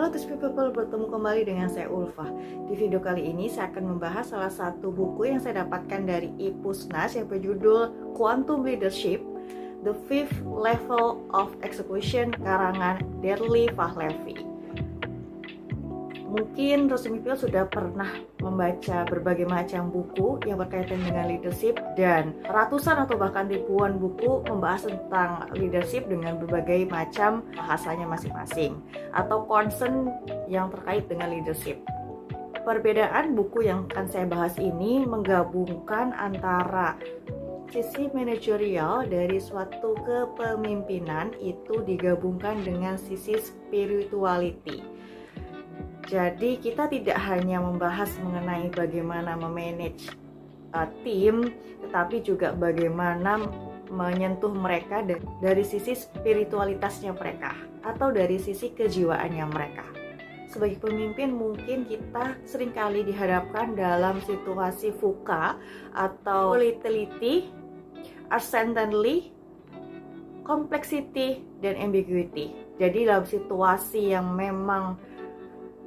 Halo Tips People, bertemu kembali dengan saya Ulfa. Di video kali ini saya akan membahas salah satu buku yang saya dapatkan dari Ipusnas yang berjudul Quantum Leadership, The Fifth Level of Execution, karangan Daniel Fahlevi. Mungkin People sudah pernah membaca berbagai macam buku yang berkaitan dengan leadership, dan ratusan atau bahkan ribuan buku membahas tentang leadership dengan berbagai macam bahasanya masing-masing atau concern yang terkait dengan leadership. Perbedaan buku yang akan saya bahas ini menggabungkan antara sisi manajerial dari suatu kepemimpinan itu digabungkan dengan sisi spirituality. Jadi kita tidak hanya membahas mengenai bagaimana memanage tim, tetapi juga bagaimana menyentuh mereka dari sisi spiritualitasnya mereka atau dari sisi kejiwaannya mereka. Sebagai pemimpin mungkin kita seringkali dihadapkan dalam situasi VUCA atau volatility, uncertainty, complexity, dan ambiguity. Jadi dalam situasi yang memang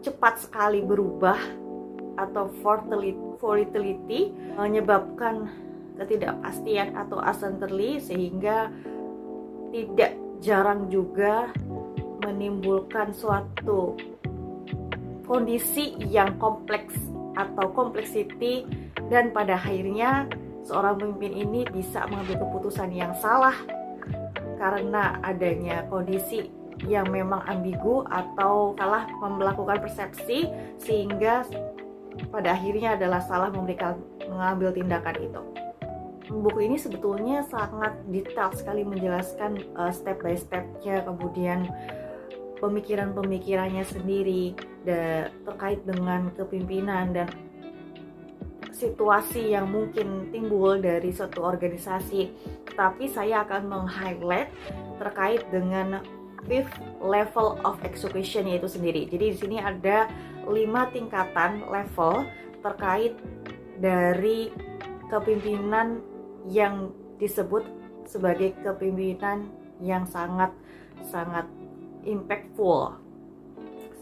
cepat sekali berubah atau volatility menyebabkan ketidakpastian atau uncertainty, sehingga tidak jarang juga menimbulkan suatu kondisi yang kompleks atau complexity, dan pada akhirnya seorang pemimpin ini bisa mengambil keputusan yang salah karena adanya kondisi yang memang ambigu atau salah melakukan persepsi, sehingga pada akhirnya adalah salah mengambil tindakan itu. Buku ini sebetulnya sangat detail sekali menjelaskan step by stepnya, kemudian pemikiran-pemikirannya sendiri terkait dengan kepemimpinan dan situasi yang mungkin timbul dari suatu organisasi. Tapi saya akan meng-highlight terkait dengan fifth level of execution itu sendiri. Jadi di sini ada 5 tingkatan level terkait dari kepemimpinan yang disebut sebagai kepemimpinan yang sangat impactful,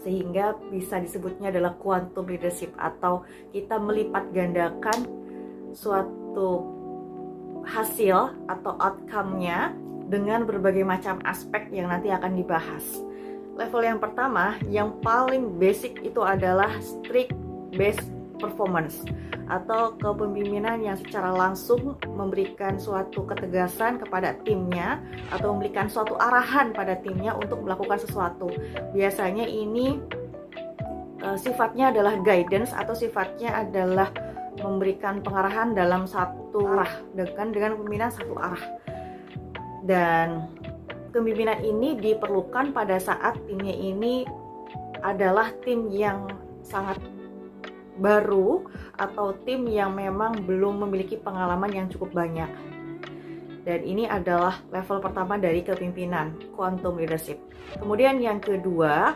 sehingga bisa disebutnya adalah quantum leadership, atau kita melipat gandakan suatu hasil atau outcome-nya dengan berbagai macam aspek yang nanti akan dibahas. Level yang pertama, yang paling basic itu adalah strict based performance, atau kepemimpinan yang secara langsung memberikan suatu ketegasan kepada timnya atau memberikan suatu arahan pada timnya untuk melakukan sesuatu. Biasanya ini sifatnya adalah guidance atau sifatnya adalah memberikan pengarahan dalam satu arah dengan kepemimpinan satu arah. Dan kepemimpinan ini diperlukan pada saat timnya ini adalah tim yang sangat baru atau tim yang memang belum memiliki pengalaman yang cukup banyak. Dan ini adalah level pertama dari kepemimpinan, quantum leadership. Kemudian yang kedua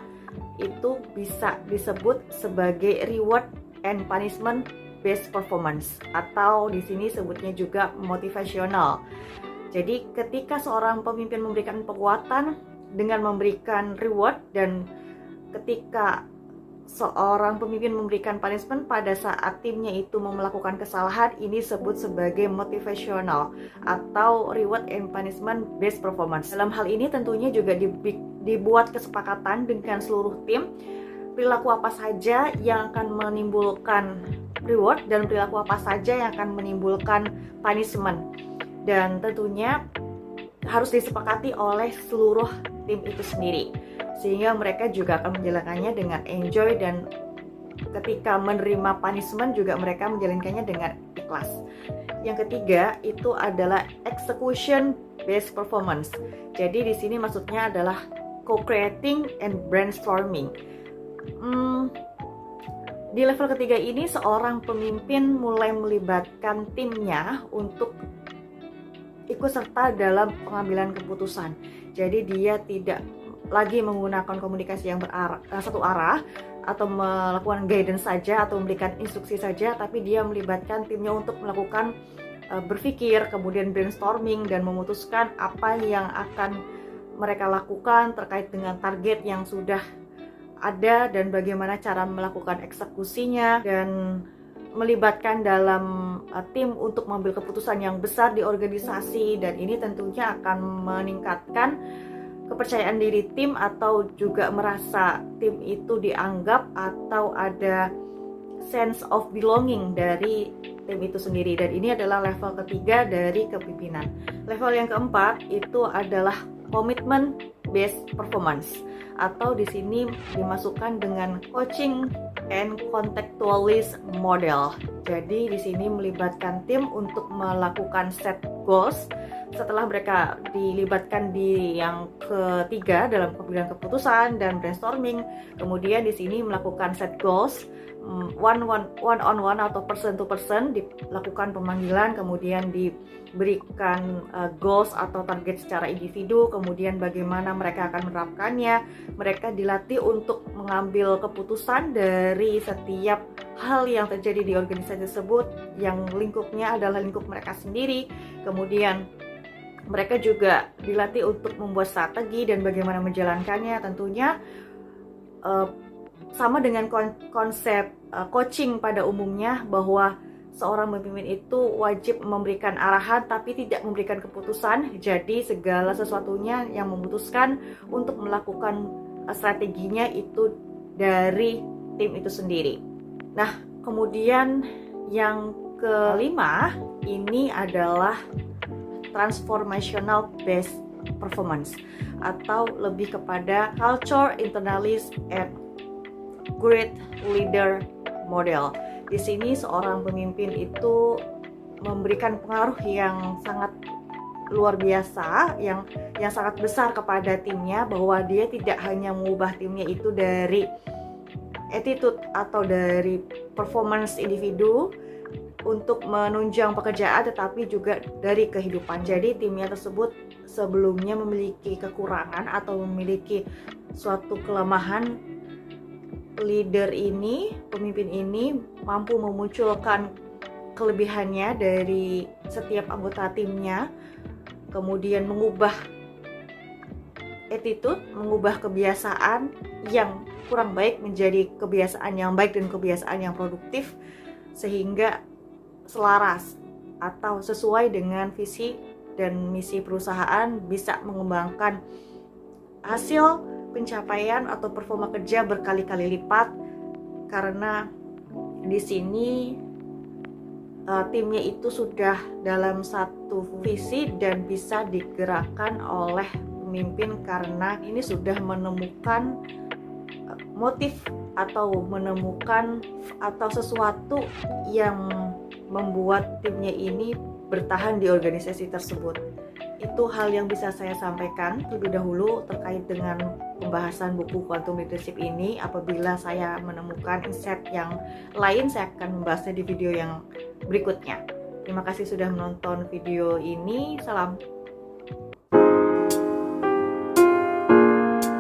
itu bisa disebut sebagai reward and punishment based performance, atau di sini sebutnya juga motivational. Jadi ketika seorang pemimpin memberikan penguatan dengan memberikan reward, dan ketika seorang pemimpin memberikan punishment pada saat timnya itu melakukan kesalahan, ini disebut sebagai motivational atau reward and punishment based performance. Dalam hal ini tentunya juga dibuat kesepakatan dengan seluruh tim, perilaku apa saja yang akan menimbulkan reward dan perilaku apa saja yang akan menimbulkan punishment. Dan tentunya harus disepakati oleh seluruh tim itu sendiri, sehingga mereka juga akan menjalankannya dengan enjoy, dan ketika menerima punishment juga mereka menjalankannya dengan ikhlas. Yang ketiga itu adalah execution based performance. Jadi di sini maksudnya adalah co-creating and brainstorming. Di level ketiga ini seorang pemimpin mulai melibatkan timnya untuk ikut serta dalam pengambilan keputusan. Jadi dia tidak lagi menggunakan komunikasi yang satu arah atau melakukan guidance saja atau memberikan instruksi saja, tapi dia melibatkan timnya untuk melakukan berpikir, kemudian brainstorming dan memutuskan apa yang akan mereka lakukan terkait dengan target yang sudah ada dan bagaimana cara melakukan eksekusinya, dan melibatkan dalam tim untuk mengambil keputusan yang besar di organisasi. Dan ini tentunya akan meningkatkan kepercayaan diri tim, atau juga merasa tim itu dianggap atau ada sense of belonging dari tim itu sendiri. Dan ini adalah level ketiga dari kepemimpinan. Level yang keempat itu adalah commitment based performance, atau di sini dimasukkan dengan coaching and contextualist model. Jadi di sini melibatkan tim untuk melakukan set goals. Setelah mereka dilibatkan di yang ketiga dalam pengambilan keputusan dan brainstorming, kemudian di sini melakukan set goals one on one atau person to person, dilakukan pemanggilan, kemudian diberikan goals atau target secara individu, kemudian bagaimana mereka akan menerapkannya. Mereka dilatih untuk mengambil keputusan dari setiap hal yang terjadi di organisasi tersebut, yang lingkupnya adalah lingkup mereka sendiri. Kemudian mereka juga dilatih untuk membuat strategi dan bagaimana menjalankannya. Tentunya sama dengan konsep coaching pada umumnya, bahwa seorang pemimpin itu wajib memberikan arahan tapi tidak memberikan keputusan. Jadi segala sesuatunya yang memutuskan untuk melakukan strateginya itu dari tim itu sendiri. Nah, kemudian yang kelima ini adalah transformational based performance, atau lebih kepada culture internalis and great leader model. Di sini seorang pemimpin itu memberikan pengaruh yang sangat luar biasa, yang sangat besar kepada timnya, bahwa dia tidak hanya mengubah timnya itu dari attitude atau dari performance individu untuk menunjang pekerjaan, tetapi juga dari kehidupan. Jadi timnya tersebut sebelumnya memiliki kekurangan atau memiliki suatu kelemahan, leader ini, pemimpin ini mampu memunculkan kelebihannya dari setiap anggota timnya, kemudian mengubah attitude, mengubah kebiasaan yang kurang baik menjadi kebiasaan yang baik dan kebiasaan yang produktif, sehingga selaras atau sesuai dengan visi dan misi perusahaan, bisa mengembangkan hasil pencapaian atau performa kerja berkali-kali lipat, karena di sini timnya itu sudah dalam satu visi dan bisa digerakkan oleh pemimpin, karena ini sudah menemukan motif atau menemukan atau sesuatu yang membuat timnya ini bertahan di organisasi tersebut. Itu hal yang bisa saya sampaikan terlebih dahulu terkait dengan pembahasan buku Quantum Leadership ini. Apabila saya menemukan insight yang lain, saya akan membahasnya di video yang berikutnya. Terima kasih sudah menonton video ini. Salam